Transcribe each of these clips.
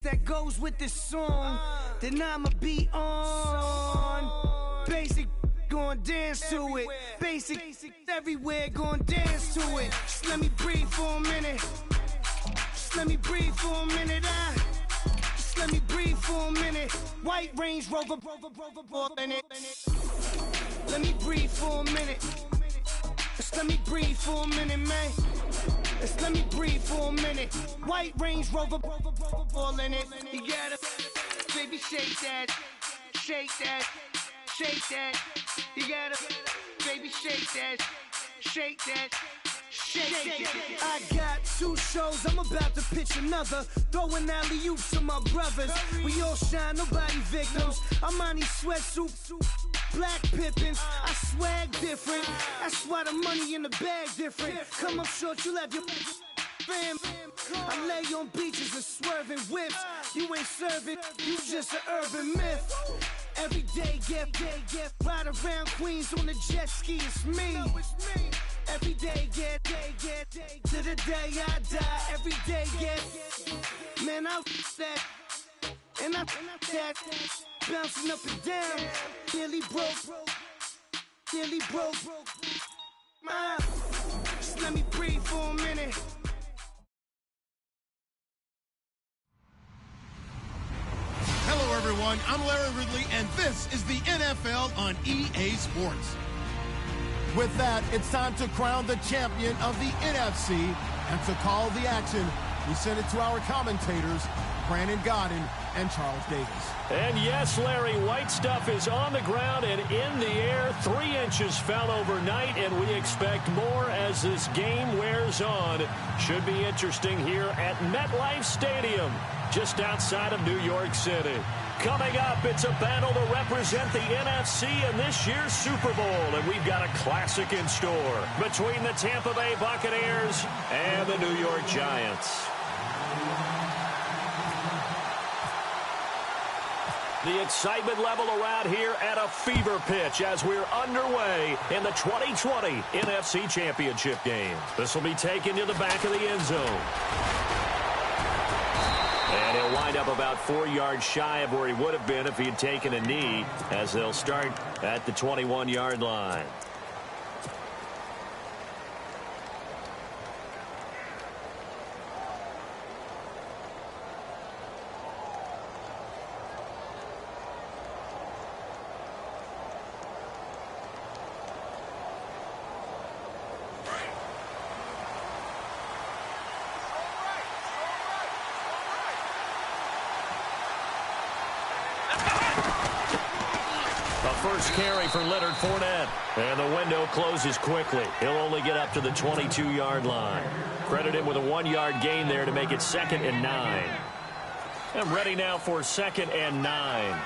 that goes with this song, then I'ma be on. Basic, gon' dance to it. Basic, everywhere, gon' dance to it. Just let me breathe for a minute. Just let me breathe for a minute. Just let me breathe for a minute. White Range Rover, in it. Let me breathe for a minute. Just let me breathe for a minute, man. Just let me breathe for a minute. White Range Rover, all in it. You gotta, baby, shake that, shake that, shake that. You gotta, baby, shake that, shake that. Shake. I got 2 shows, I'm about to pitch another. Throwing alley-oops to my brothers. We all shine, nobody victims. I'm on these sweatsuits, black Pippins. I swag different. That's why the money in the bag different. Come up short, you'll have your fam. I lay on beaches and swerving whips. You ain't serving, you just an urban myth. Every day, get ride around Queens on a jet ski. It's me. Every day, get to the day I die. Every day, get man, I that and I that bouncing up and down. Nearly broke. Just let me breathe for a minute. Hello, everyone. I'm Larry Ridley, and this is the NFL on EA Sports. With that, it's time to crown the champion of the NFC, and to call the action, we send it to our commentators, Brandon Godden and Charles Davis. And yes, Larry, white stuff is on the ground and in the air. 3 inches fell overnight, and we expect more as this game wears on. Should be interesting here at MetLife Stadium, just outside of New York City. Coming up, it's a battle to represent the NFC in this year's Super Bowl, and we've got a classic in store between the Tampa Bay Buccaneers and the New York Giants. The excitement level around here at a fever pitch as we're underway in the 2020 NFC Championship game. This will be taken to the back of the end zone. And he'll wind up about 4 yards shy of where he would have been if he had taken a knee, as they'll start at the 21-yard line. First carry for Leonard Fournette. And the window closes quickly. He'll only get up to the 22-yard line. Credit him with a 1-yard gain there to make it 2nd and 9. And ready now for 2nd and 9.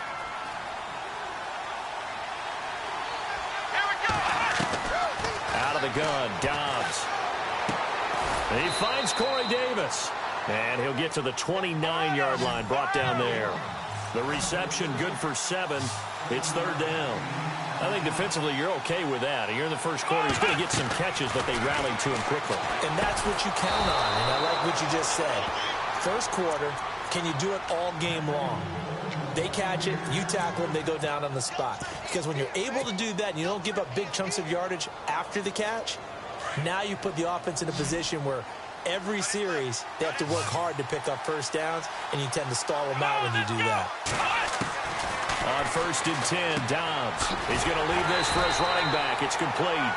Out of the gun, Dobbs. He finds Corey Davis. And he'll get to the 29-yard line, brought down there. The reception good for 7. It's 3rd down. I think defensively you're okay with that. You're in the first quarter. He's going to get some catches, but they rallied to him quickly. And that's what you count on, and I like what you just said. First quarter, can you do it all game long? They catch it, you tackle them, they go down on the spot. Because when you're able to do that and you don't give up big chunks of yardage after the catch, now you put the offense in a position where every series they have to work hard to pick up first downs, and you tend to stall them out when you do that. On 1st and 10, Dobbs. He's going to leave this for his running back. It's complete.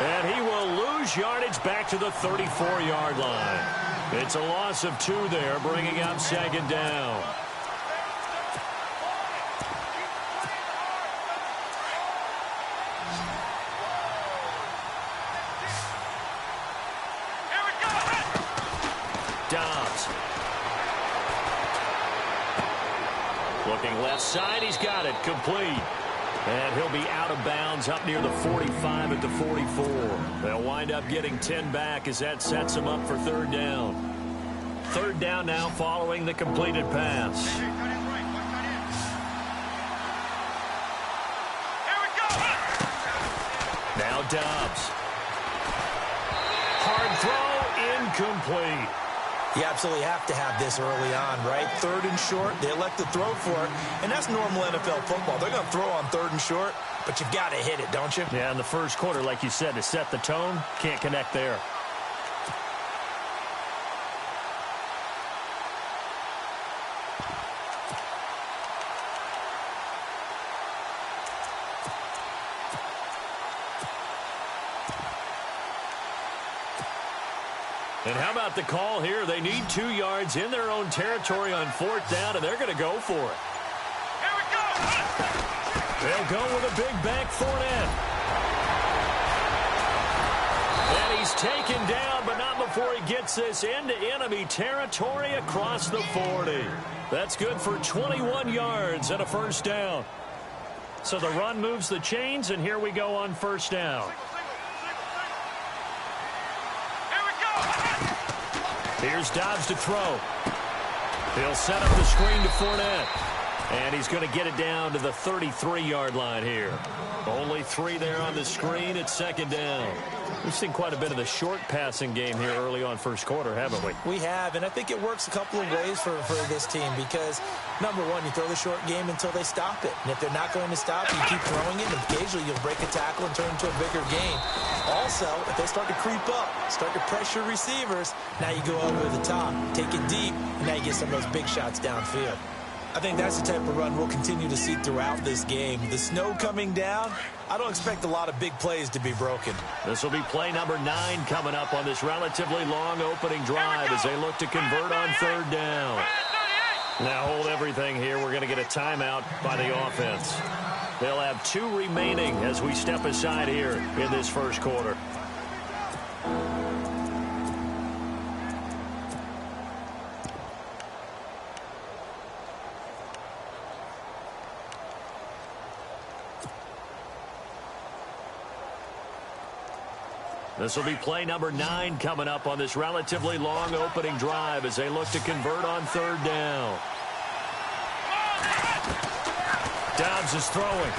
And he will lose yardage back to the 34-yard line. It's a loss of 2 there, bringing up 2nd down. Dobbs. Looking left side, he's got it, complete. And he'll be out of bounds up near the 45 at the 44. They'll wind up getting 10 back as that sets him up for 3rd down. 3rd down now following the completed pass. Now Dobbs. Hard throw, incomplete. You absolutely have to have this early on, right? 3rd and short, they elect to throw for it, and that's normal NFL football. They're going to throw on 3rd and short, but you've got to hit it, don't you? Yeah, in the first quarter, like you said, to set the tone, can't connect there. And how about the call here? They need 2 yards in their own territory on 4th down, and they're going to go for it. Here we go. They'll go with a big bank Fournette. And he's taken down, but not before he gets this into enemy territory across the 40. That's good for 21 yards and a 1st down. So the run moves the chains, and here we go on 1st down. Here's Dobbs to throw. He'll set up the screen to Fournette. And he's going to get it down to the 33-yard line here. Only 3 there on the screen at 2nd down. We've seen quite a bit of the short passing game here early on 1st quarter, haven't we? We have, and I think it works a couple of ways for this team because, number one, you throw the short game until they stop it. And if they're not going to stop, you keep throwing it, and occasionally you'll break a tackle and turn into a bigger gain. Also, if they start to creep up, start to pressure receivers, now you go over the top, take it deep, and now you get some of those big shots downfield. I think that's the type of run we'll continue to see throughout this game. The snow coming down, I don't expect a lot of big plays to be broken. This will be play number 9 coming up on this relatively long opening drive as they look to convert on 3rd down. Now hold everything here. We're going to get a timeout by the offense. They'll have 2 remaining as we step aside here in this 1st quarter. This will be play number 9 coming up on this relatively long opening drive as they look to convert on 3rd down. Dobbs is throwing.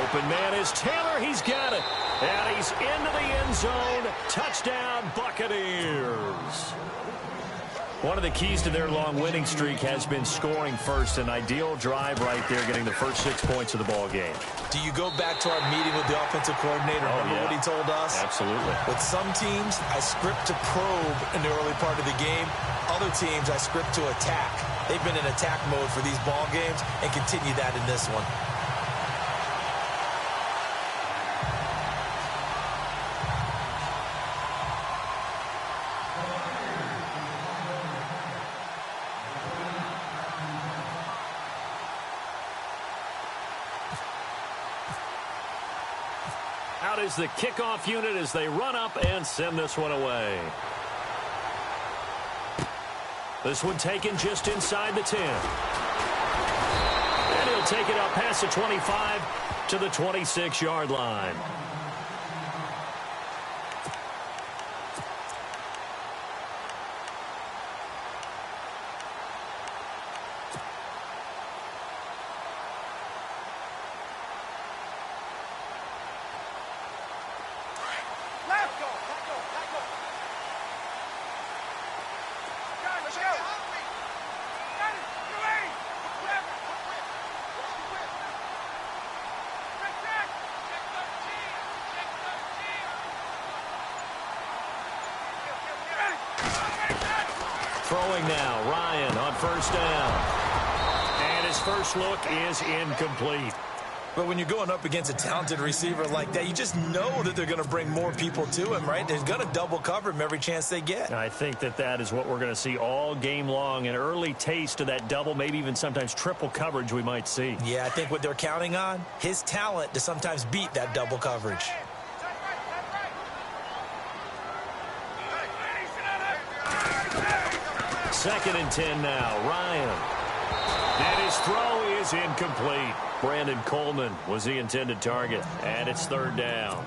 Open man is Taylor. He's got it. And he's into the end zone. Touchdown, Buccaneers. One of the keys to their long winning streak has been scoring first. An ideal drive right there, getting the first 6 points of the ball game. Do you go back to our meeting with the offensive coordinator? Remember what he told us? Absolutely. With some teams, I script to probe in the early part of the game. Other teams, I script to attack. They've been in attack mode for these ball games and continue that in this one. Out is the kickoff unit as they run up and send this one away. This one taken just inside the 10. And he'll take it up past the 25 to the 26-yard line. Throwing now, Ryan on 1st down. And his first look is incomplete. But when you're going up against a talented receiver like that, you just know that they're going to bring more people to him, right? They're going to double cover him every chance they get. I think that is what we're going to see all game long. An early taste of that double, maybe even sometimes triple coverage we might see. Yeah, I think what they're counting on, his talent to sometimes beat that double coverage. Second and 10 now, Ryan. And his throw is incomplete. Brandon Coleman was the intended target, and it's 3rd down.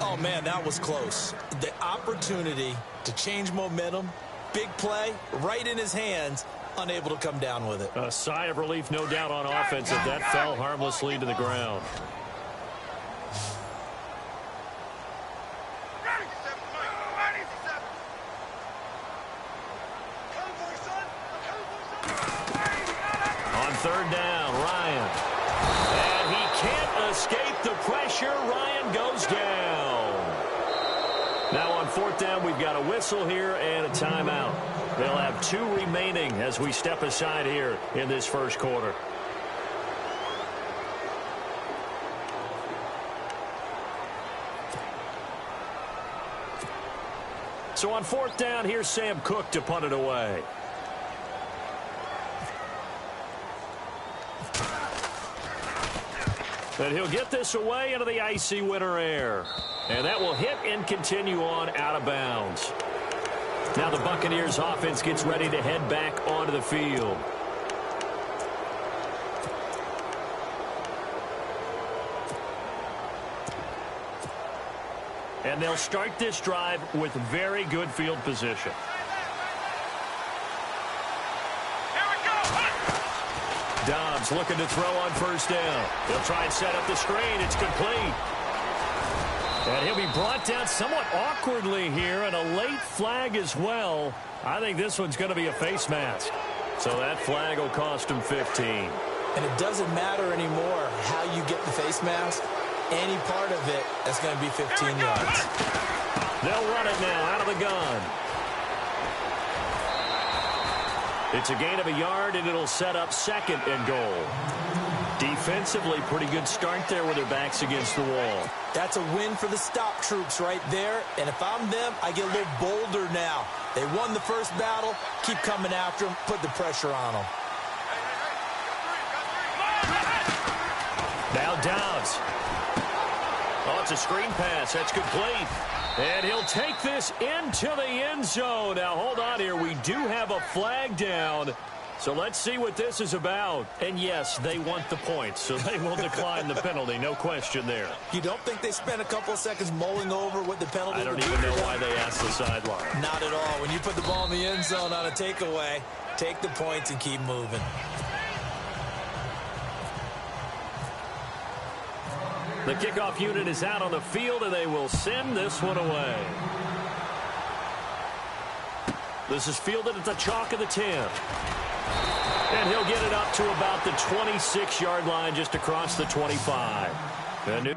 Oh, man, that was close. The opportunity to change momentum, big play, right in his hands, unable to come down with it. A sigh of relief, no doubt, on offense as that fell harmlessly to the ground. On third down, Ryan. And he can't escape the pressure. Ryan goes down. Now on fourth down, we've got a whistle here and a timeout. They'll have 2 remaining as we step aside here in this first quarter. So on fourth down, here's Sam Cook to punt it away. And he'll get this away into the icy winter air. And that will hit and continue on out of bounds. Now the Buccaneers offense gets ready to head back onto the field. And they'll start this drive with very good field position. Dobbs looking to throw on first down. He'll try and set up the screen. It's complete. And he'll be brought down somewhat awkwardly here, and a late flag as well. I think this one's going to be a face mask. So that flag will cost him 15. And it doesn't matter anymore how you get the face mask. Any part of it, that's going to be 15 yards. They'll run it now out of the gun. It's a gain of a yard, and it'll set up second and goal. Defensively, pretty good start there with their backs against the wall. That's a win for the stop troops right there. And if I'm them, I get a little bolder now. They won the first battle. Keep coming after them. Put the pressure on them. Now Dobbs. Oh, it's a screen pass. That's complete. And he'll take this into the end zone. Now, hold on here. We do have a flag down. So let's see what this is about. And, yes, they want the points, so they will decline the penalty. No question there. You don't think they spent a couple of seconds mulling over what the penalty I don't even know why they asked the sideline. Not at all. When you put the ball in the end zone on a takeaway, take the points and keep moving. The kickoff unit is out on the field, and they will send this one away. This is fielded at the chalk of the 10. And he'll get it up to about the 26-yard line, just across the 25. And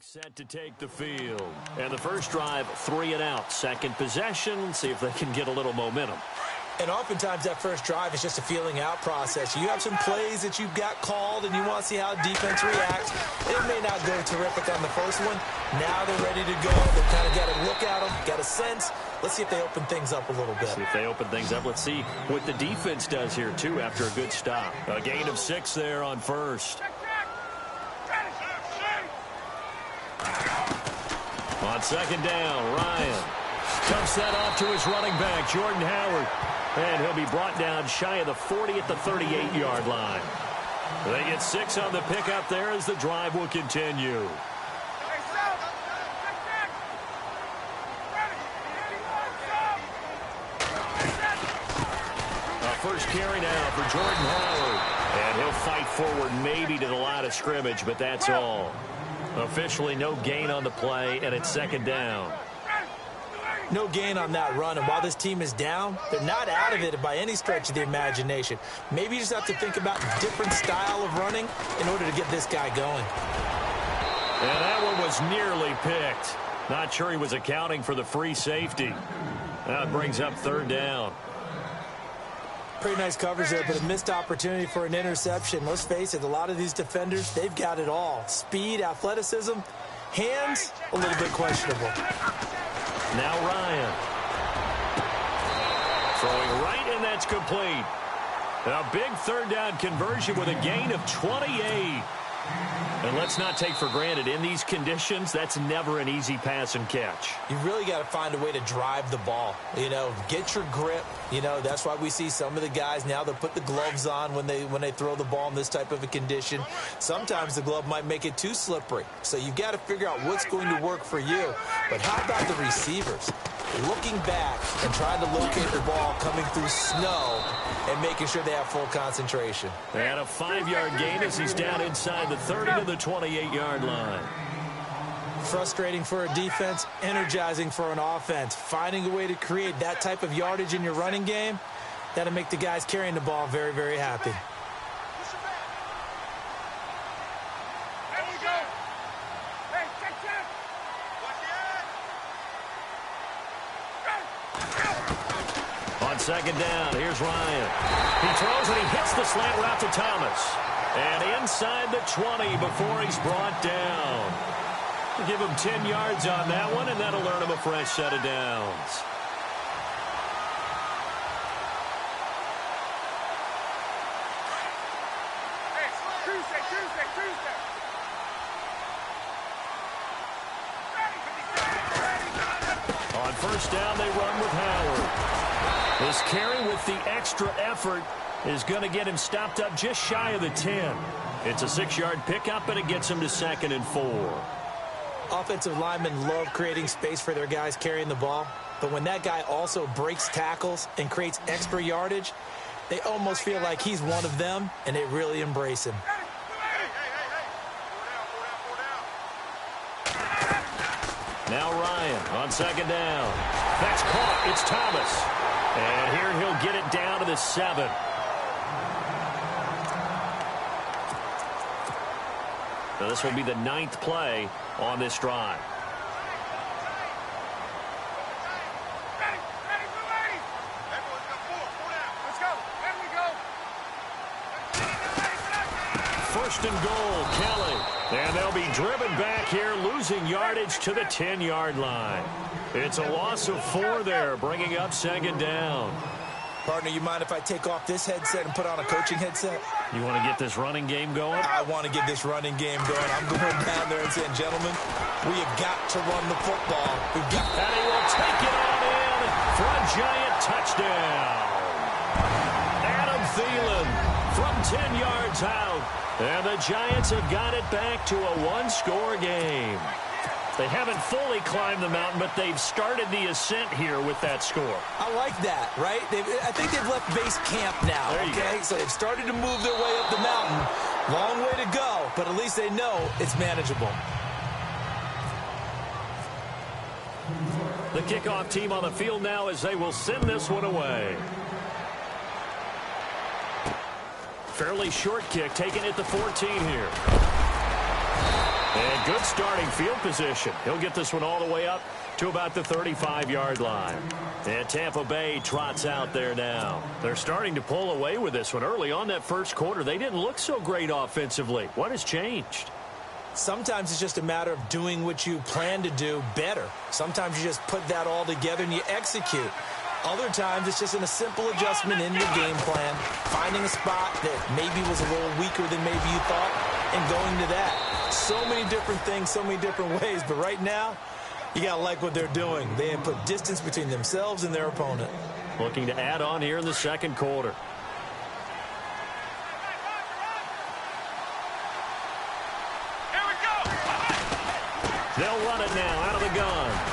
set to take the field. And the first drive, 3 and out. Second possession, see if they can get a little momentum. And oftentimes that first drive is just a feeling out process. You have some plays that you've got called and you want to see how defense reacts. It may not go terrific on the first one. Now they're ready to go. They've kind of got to look at them, got a sense. Let's see if they open things up a little bit. See if they open things up. Let's see what the defense does here, too, after a good stop. A gain of 6 there on first. On second down, Ryan dumps that off to his running back, Jordan Howard. And he'll be brought down shy of the 40 at the 38-yard line. They get 6 on the pickup there as the drive will continue. First carry now for Jordan Howard. And he'll fight forward maybe to the line of scrimmage, but that's all. Officially no gain on the play, and it's second down. No gain on that run, and while this team is down, they're not out of it by any stretch of the imagination. Maybe you just have to think about a different style of running in order to get this guy going. And that one was nearly picked. Not sure he was accounting for the free safety. That brings up third down. Pretty nice coverage there, but a missed opportunity for an interception. Let's face it, a lot of these defenders, they've got it all. Speed, athleticism, hands, a little bit questionable. Now Ryan. Throwing right, and that's complete. A big third down conversion with a gain of 28. And let's not take for granted, in these conditions, that's never an easy pass and catch. You really got to find a way to drive the ball. You know, get your grip. You know, that's why we see some of the guys now, they'll put the gloves on when they throw the ball in this type of a condition. Sometimes the glove might make it too slippery. So you've got to figure out what's going to work for you. But how about the receivers? Looking back and trying to locate the ball coming through snow and making sure they have full concentration. And a 5-yard gain as he's down inside the 30 to the 28-yard line. Frustrating for a defense, energizing for an offense. Finding a way to create that type of yardage in your running game, that'll make the guys carrying the ball very, very happy. Second down, here's Ryan. He throws and he hits the slant route to Thomas. And inside the 20 before he's brought down. Give him 10 yards on that one, and that'll earn him a fresh set of downs. On first down, they run with Howard. This carry with the extra effort is going to get him stopped up just shy of the 10. It's a 6-yard pickup, and it gets him to 2nd and 4. Offensive linemen love creating space for their guys carrying the ball, but when that guy also breaks tackles and creates extra yardage, they almost feel like he's one of them, and they really embrace him. Now Ryan on second down. That's caught. It's Thomas. And here he'll get it down to the 7. So this will be the 9th play on this drive. First and goal, Kelly. And they'll be driven back here, losing yardage to the 10-yard line. It's a loss of 4 there, bringing up second down. Partner, you mind if I take off this headset and put on a coaching headset? You want to get this running game going? I want to get this running game going. I'm going down there and saying, gentlemen, we have got to run the football. We've got. And he will take it on in for a giant touchdown. Adam Thielen from 10 yards out. And the Giants have got it back to a 1-score game. They haven't fully climbed the mountain, but they've started the ascent here with that score. I like that, right? I think they've left base camp now, okay? So they've started to move their way up the mountain. Long way to go, but at least they know it's manageable. The kickoff team on the field now as they will send this one away. Fairly short kick, taken at the 14 here. And good starting field position. He'll get this one all the way up to about the 35-yard line. And Tampa Bay trots out there now. They're starting to pull away with this one. Early on that first quarter, they didn't look so great offensively. What has changed? Sometimes it's just a matter of doing what you plan to do better. Sometimes you just put that all together and you execute. Other times, it's just in a simple adjustment in your game plan, finding a spot that maybe was a little weaker than maybe you thought, and going to that. So many different things, so many different ways, but right now, you got to like what they're doing. They have put distance between themselves and their opponent. Looking to add on here in the second quarter. Here we go! They'll run it now out of the gun.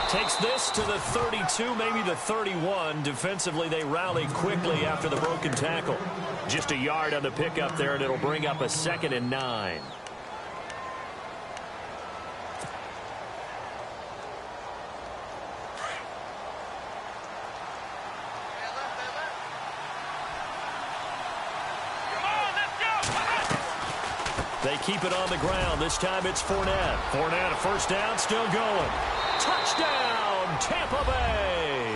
Takes this to the 32, maybe the 31. Defensively, they rally quickly after the broken tackle. Just a yard on the pickup there, and it'll bring up a 2nd and 9. They keep it on the ground. This time it's Fournette. Fournette, a first down, still going. Touchdown, Tampa Bay.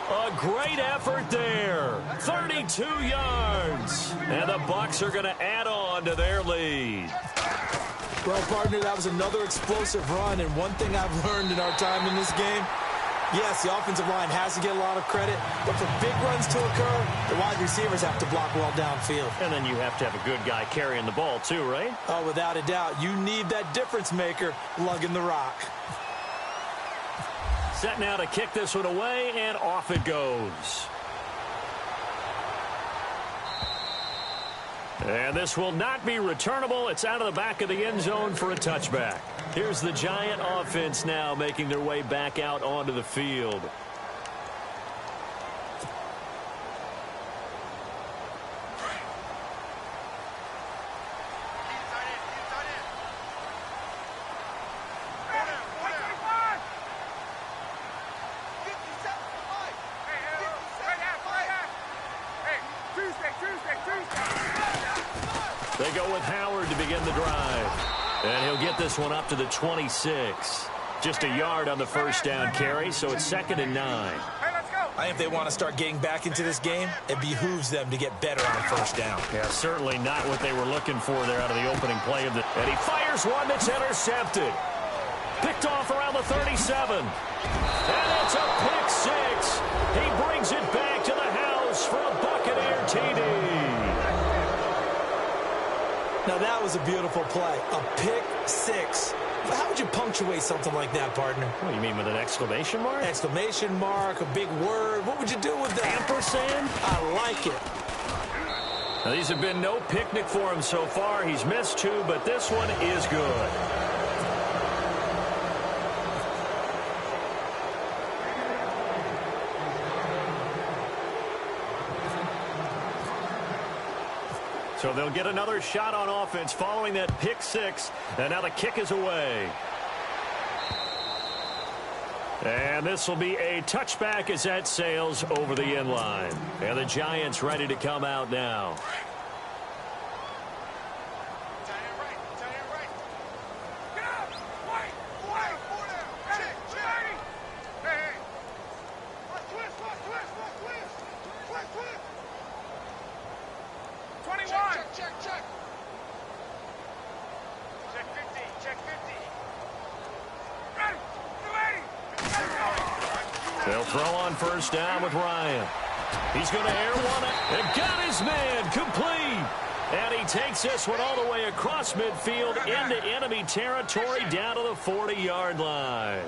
A great effort there. 32 yards. And the Bucs are going to add on to their lead. Well, partner, that was another explosive run. And one thing I've learned in our time in this game, Yes, the offensive line has to get a lot of credit, but for big runs to occur, the wide receivers have to block well downfield. And then you have to have a good guy carrying the ball too, right? Oh, without a doubt. You need that difference maker lugging the rock. Set now to kick this one away, and off it goes. And this will not be returnable. It's out of the back of the end zone for a touchback. Here's the Giant offense now making their way back out onto the field. They go with Howard to begin the drive. And he'll get this one up to the 26. Just a yard on the first down carry, so it's 2nd and 9. I think if they want to start getting back into this game, it behooves them to get better on first down. Yeah, certainly not what they were looking for there out of the opening play of the. And he fires one that's intercepted. Picked off around the 37. And it's a pick six. He brings it back to the house for a Buccaneer TD. Now, that was a beautiful play. A pick six. How would you punctuate something like that, partner? What do you mean, with an exclamation mark? Exclamation mark, a big word. What would you do with that? Ampersand? I like it. Now, these have been no picnic for him so far. He's missed two, but this one is good. So they'll get another shot on offense following that pick six. And now the kick is away. And this will be a touchback as that sails over the end line. And the Giants ready to come out now. They'll throw on first down with Ryan. He's going to air one and got his man complete. And he takes this one all the way across midfield into enemy territory down to the 40-yard line.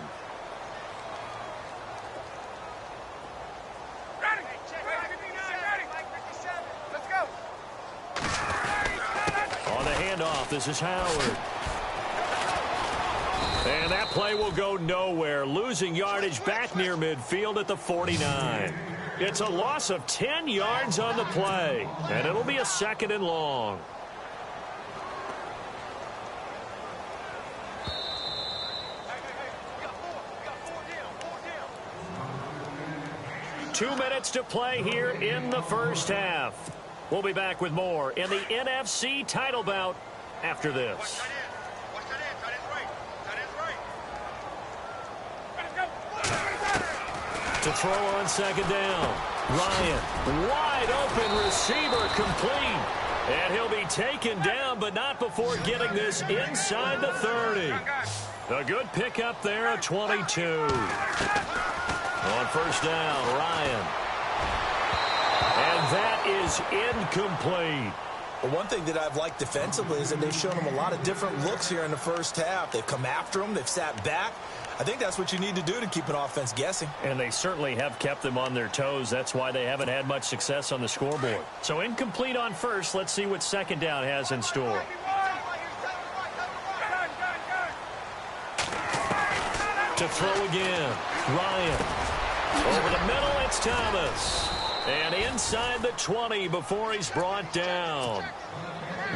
On the handoff, this is Howard. And that play will go nowhere, losing yardage back near midfield at the 49. It's a loss of 10 yards on the play, and it'll be a 2nd and long. Two minutes to play here in the first half. We'll be back with more in the NFC title bout after this. To throw on second down. Ryan, wide open receiver, complete. And he'll be taken down, but not before getting this inside the 30. A good pickup there, a 22. On first down, Ryan. And that is incomplete. Well, one thing that I've liked defensively is that they've shown him a lot of different looks here in the first half. They've come after him. They've sat back. I think that's what you need to do to keep an offense guessing. And they certainly have kept them on their toes. That's why they haven't had much success on the scoreboard. So incomplete on first. Let's see what second down has in store. To throw again. Ryan. Over the middle, it's Thomas. And inside the 20 before he's brought down.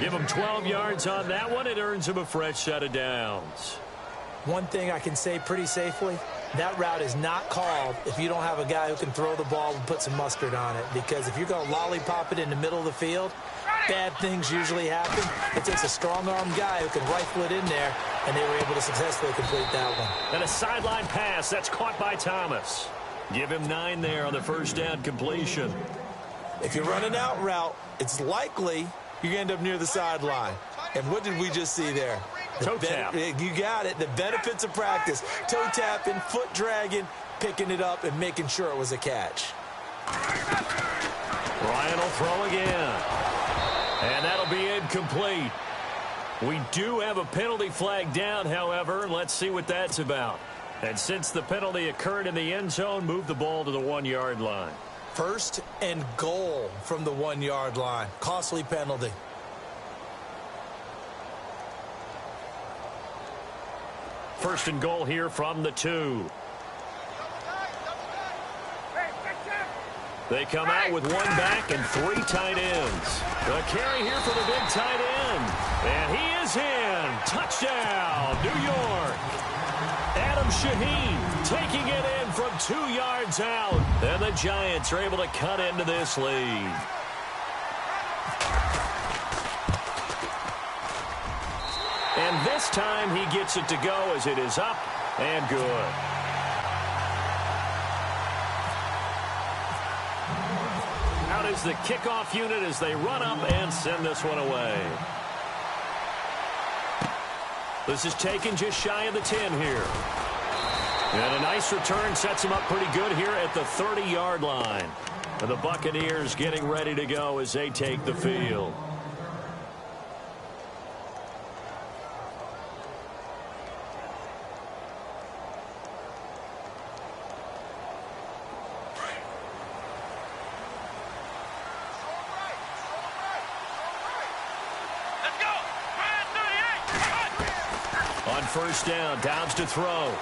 Give him 12 yards on that one. It earns him a fresh set of downs. One thing I can say pretty safely, that route is not called if you don't have a guy who can throw the ball and put some mustard on it. Because if you're going to lollipop it in the middle of the field, bad things usually happen. It takes a strong-armed guy who can rifle it in there, and they were able to successfully complete that one. And a sideline pass that's caught by Thomas. Give him 9 there on the first down completion. If you're running out route, it's likely you're going to end up near the sideline. And what did we just see there? Toe tap. You got it. The benefits of practice. Toe tapping, foot dragging, picking it up and making sure it was a catch. Ryan will throw again. And that'll be incomplete. We do have a penalty flag down, however. Let's see what that's about. And since the penalty occurred in the end zone, move the ball to the 1-yard line. 1st and goal from the 1-yard line. Costly penalty. First and goal here from the 2. They come out with 1 back and 3 tight ends. The carry here for the big tight end. And he is in. Touchdown, New York. Adam Shaheen taking it in from 2 yards out. And the Giants are able to cut into this lead. And this time he gets it to go as it is up and good. Out is the kickoff unit as they run up and send this one away. This is taken just shy of the 10 here. And a nice return sets him up pretty good here at the 30-yard line. And the Buccaneers getting ready to go as they take the field. First down, Downs to throw.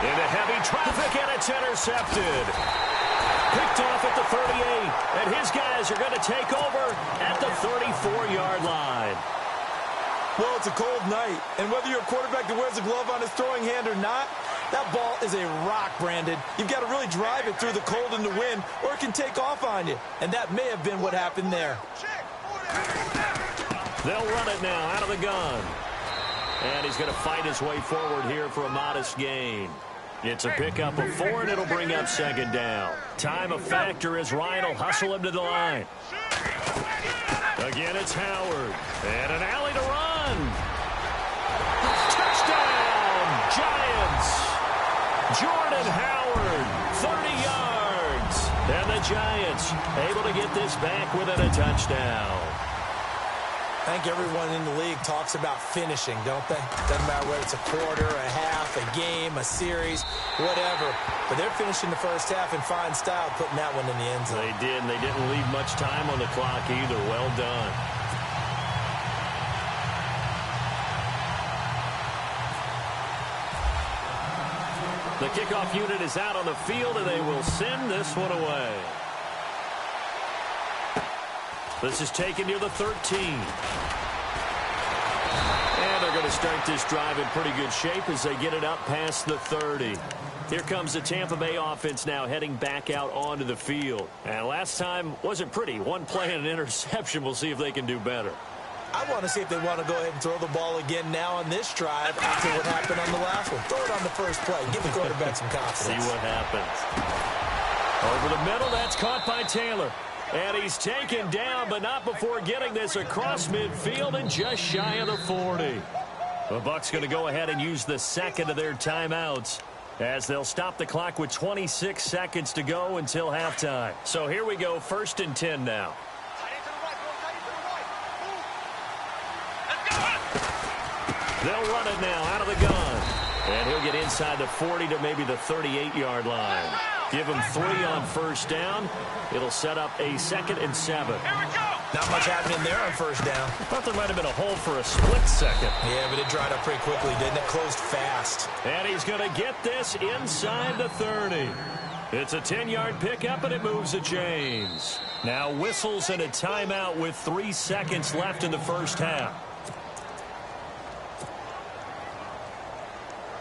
Into heavy traffic, and it's intercepted. Picked off at the 38, and his guys are going to take over at the 34-yard line. Well, it's a cold night, and whether you're a quarterback that wears a glove on his throwing hand or not, that ball is a rock, Brandon. You've got to really drive it through the cold and the wind, or it can take off on you, and that may have been what happened there. They'll run it now out of the gun. And he's going to fight his way forward here for a modest gain. It's a pickup of 4, and it'll bring up 2nd down. Time a factor as Ryan will hustle him to the line. Again, it's Howard. And an alley to run. Touchdown, Giants. Jordan Howard, 30 yards. And the Giants able to get this back within a touchdown. I think everyone in the league talks about finishing, don't they? Doesn't matter whether it's a quarter, a half, a game, a series, whatever. But they're finishing the first half in fine style, putting that one in the end zone. They did, and they didn't leave much time on the clock either. Well done. The kickoff unit is out on the field, and they will send this one away. This is taken near the 13. And they're going to start this drive in pretty good shape as they get it up past the 30. Here comes the Tampa Bay offense now heading back out onto the field. And last time wasn't pretty. 1 play and an interception. We'll see if they can do better. I want to see if they want to go ahead and throw the ball again now on this drive after what happened on the last one. Throw it on the first play. Give the quarterback some confidence. See what happens. Over the middle, that's caught by Taylor. And he's taken down, but not before getting this across midfield and just shy of the 40. The Bucs going to go ahead and use the 2nd of their timeouts as they'll stop the clock with 26 seconds to go until halftime. So here we go, 1st and 10 now. They'll run it now out of the gun. And he'll get inside the 40 to maybe the 38-yard line. Give him 3 on first down. It'll set up a 2nd and 7. Not much happening there on first down. I thought there might have been a hole for a split second. Yeah, but it dried up pretty quickly, didn't it? Closed fast. And he's going to get this inside the 30. It's a 10-yard pickup, and it moves the chains. Now whistles and a timeout with 3 seconds left in the first half.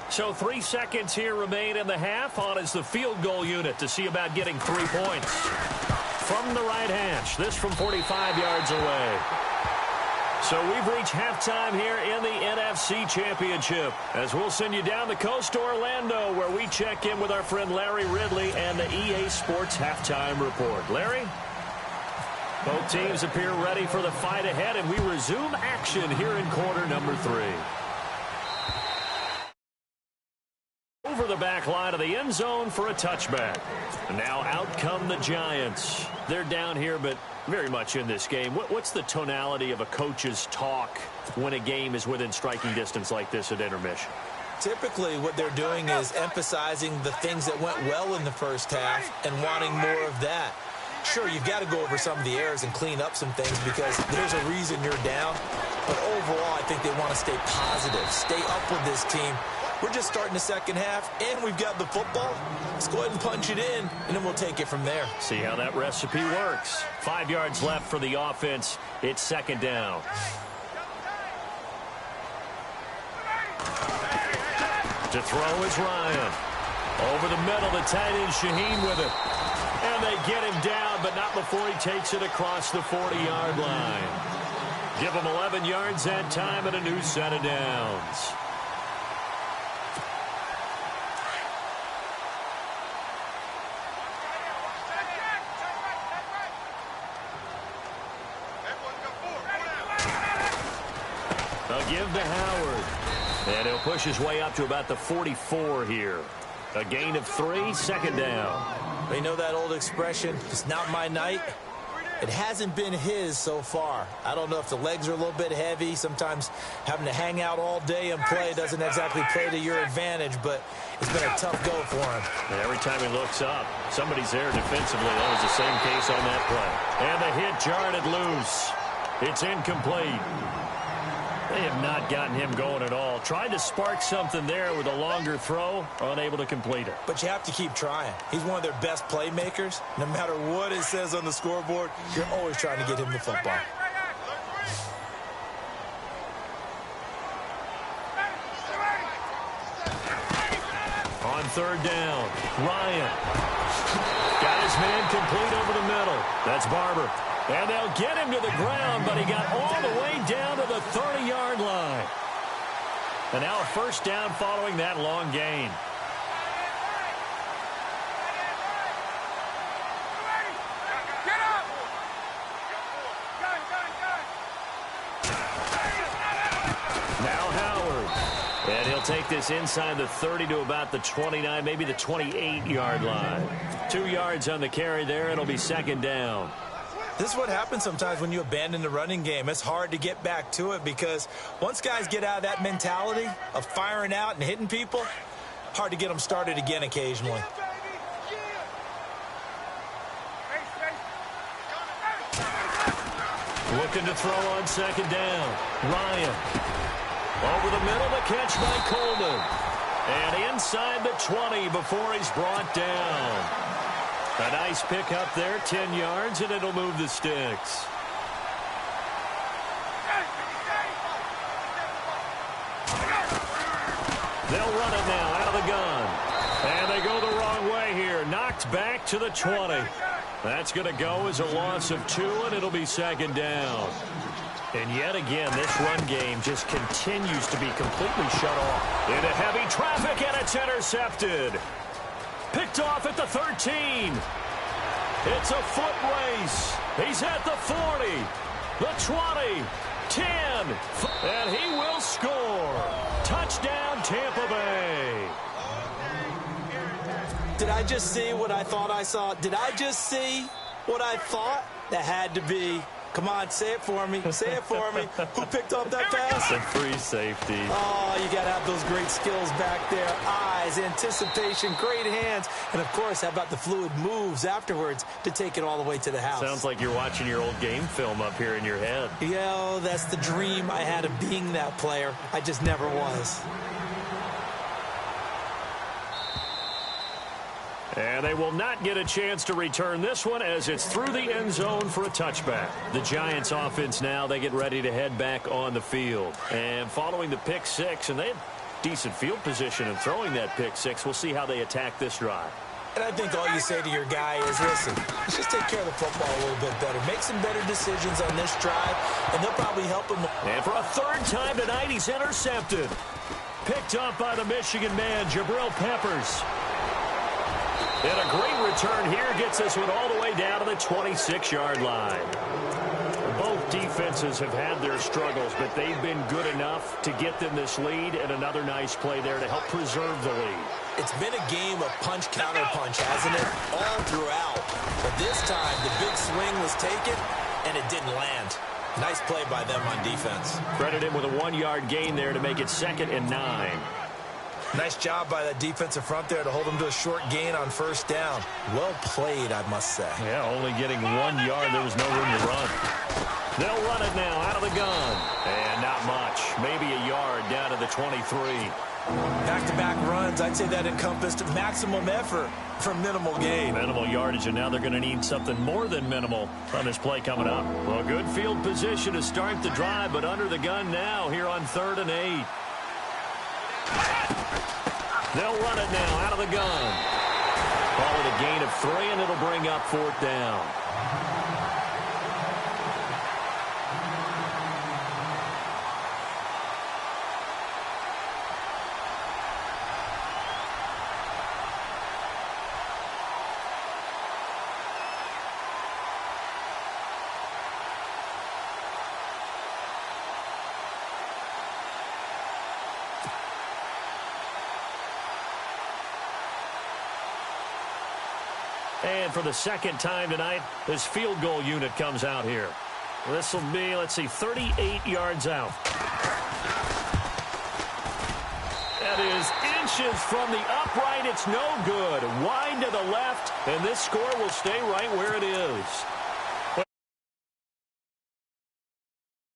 So 3 seconds here remain in the half. On is the field goal unit to see about getting 3 points. From the right hash, this from 45 yards away. So we've reached halftime here in the NFC Championship, as we'll send you down the coast to Orlando, where we check in with our friend Larry Ridley and the EA Sports Halftime Report. Larry? Both teams appear ready for the fight ahead, and we resume action here in quarter number 3. Over the back line of the end zone for a touchback. And now out come the Giants. They're down here, but very much in this game. What's the tonality of a coach's talk when a game is within striking distance like this at intermission? Typically, what they're doing is emphasizing the things that went well in the first half and wanting more of that. Sure, you've got to go over some of the errors and clean up some things because there's a reason you're down. But overall, I think they want to stay positive, stay up with this team. We're just starting the second half, and we've got the football. Let's go ahead and punch it in, and then we'll take it from there. See how that recipe works. 5 yards left for the offense. It's second down. To throw is Ryan. Over the middle, the tight end Shaheen with it. And they get him down, but not before he takes it across the 40-yard line. Give him 11 yards that time and a new set of downs. A give to Howard. And he'll push his way up to about the 44 here. A gain of 3, second down. They know that old expression, it's not my night. It hasn't been his so far. I don't know if the legs are a little bit heavy. Sometimes having to hang out all day and play doesn't exactly play to your advantage, but it's been a tough go for him. And every time he looks up, somebody's there defensively. That was the same case on that play. And the hit jarred it loose. It's incomplete. They have not gotten him going at all. Tried to spark something there with a longer throw, unable to complete it. But you have to keep trying. He's one of their best playmakers. No matter what it says on the scoreboard, you're always trying to get him the football. On third down, Ryan. Got his man complete over the middle. That's Barber. And they'll get him to the ground, but he got all the way down to the 30-yard line. And now a first down following that long gain. Now Howard. And he'll take this inside the 30 to about the 29, maybe the 28-yard line. 2 yards on the carry there. It'll be second down. This is what happens sometimes when you abandon the running game. It's hard to get back to it because once guys get out of that mentality of firing out and hitting people, hard to get them started again occasionally. Looking to throw on second down. Ryan. Over the middle, the catch by Coleman. And inside the 20 before he's brought down. A nice pick up there, 10 yards, and it'll move the sticks. They'll run it now out of the gun. And they go the wrong way here. Knocked back to the 20. That's going to go as a loss of 2, and it'll be second down. And yet again, this run game just continues to be completely shut off. Into heavy traffic, and it's intercepted. Picked off at the 13. It's a foot race. He's at the 40, the 20, 10, and he will score. Touchdown, Tampa Bay. Did I just see what I thought I saw? Did I just see what I thought? That had to be. Come on, say it for me. Say it for me. Who picked up that pass? The free safety. Oh, you got to have those great skills back there. Eyes, anticipation, great hands. And, of course, how about the fluid moves afterwards to take it all the way to the house? Sounds like you're watching your old game film up here in your head. Yeah, oh, that's the dream I had of being that player. I just never was. And they will not get a chance to return this one as it's through the end zone for a touchback. The Giants offense now, they get ready to head back on the field. And following the pick six, and they had decent field position in throwing that pick six, we'll see how they attack this drive. And I think all you say to your guy is, listen, let's just take care of the football a little bit better. Make some better decisions on this drive, and they'll probably help him. And for a third time tonight, he's intercepted. Picked up by the Michigan man, Jabril Peppers. And a great return here gets this one all the way down to the 26-yard line. Both defenses have had their struggles, but they've been good enough to get them this lead, and another nice play there to help preserve the lead. It's been a game of punch-counter-punch, hasn't it? All throughout. But this time, the big swing was taken, and it didn't land. Nice play by them on defense. Credit him with a 1-yard gain there to make it 2nd and 9. Nice job by that defensive front there to hold them to a short gain on 1st down. Well played, I must say. Yeah, only getting 1 yard. There was no room to run. They'll run it now out of the gun. And not much. Maybe a yard down to the 23. Back-to-back runs, I'd say that encompassed maximum effort for minimal gain. Minimal yardage, and now they're going to need something more than minimal on this play coming up. Well, good field position to start the drive, but under the gun now here on 3rd and 8. They'll run it now out of the gun. Call it a gain of 3, and it'll bring up 4th down. And for the 2nd time tonight, this field goal unit comes out here. This will be, let's see, 38 yards out. That is inches from the upright. It's no good. Wide to the left, and this score will stay right where it is.